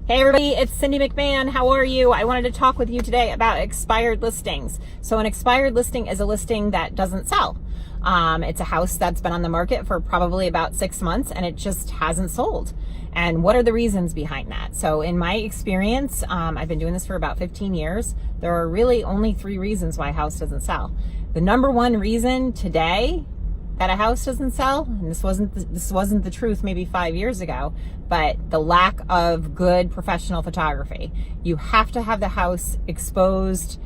Hey everybody, it's Cindy McMahon. How are you? I wanted to talk with you today about expired listings. So an expired listing is a listing that doesn't sell. It's a house that's been on the market for probably about 6 months and it just hasn't sold. And what are the reasons behind that? So in my experience, I've been doing this for about 15 years. There are really only 3 reasons why a house doesn't sell. The number one reason today that a house doesn't sell, and this wasn't the truth maybe 5 years ago, but the lack of good professional photography. You have to have the house exposed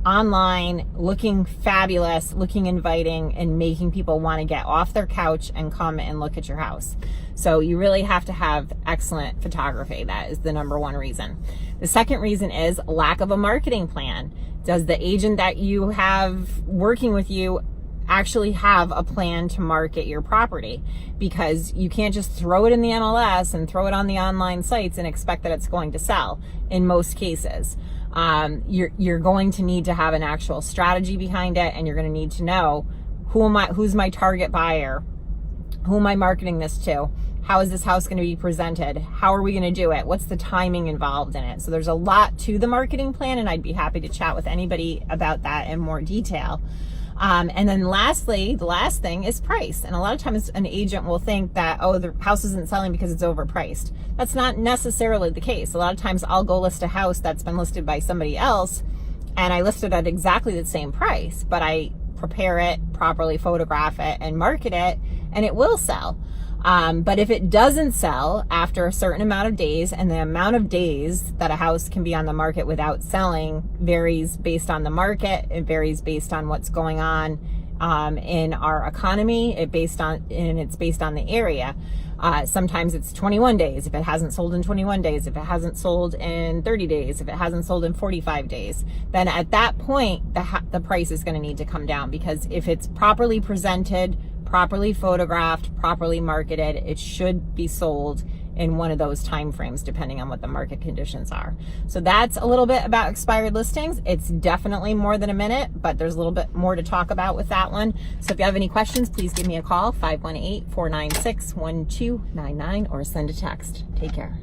online, looking fabulous, looking inviting, and making people want to get off their couch and come and look at your house. So you really have to have excellent photography. That is the number one reason. The second reason is lack of a marketing plan. Does the agent that you have working with you actually have a plan to market your property? Because you can't just throw it in the MLS and throw it on the online sites and expect that it's going to sell in most cases. You're going to need to have an actual strategy behind it, and you're going to need to know who's my target buyer, who am I marketing this to, how is this house going to be presented, how are we going to do it, what's the timing involved in it. So there's a lot to the marketing plan, and I'd be happy to chat with anybody about that in more detail. And then lastly, the last thing is price. And a lot of times an agent will think that, oh, the house isn't selling because it's overpriced. That's not necessarily the case. A lot of times I'll go list a house that's been listed by somebody else and I list it at exactly the same price, but I prepare it, properly photograph it and market it, and it will sell. But if it doesn't sell after a certain amount of days, and the amount of days that a house can be on the market without selling varies based on the market, it varies based on what's going on in our economy, it's based on the area. Sometimes it's 21 days if it hasn't sold in 21 days, if it hasn't sold in 30 days, if it hasn't sold in 45 days, then at that point the price is going to need to come down, because if it's properly presented, properly photographed, properly marketed, it should be sold in one of those time frames depending on what the market conditions are. So that's a little bit about expired listings. It's definitely more than a minute, but there's a little bit more to talk about with that one. So if you have any questions, please give me a call, 518-496-1299, or send a text. Take care.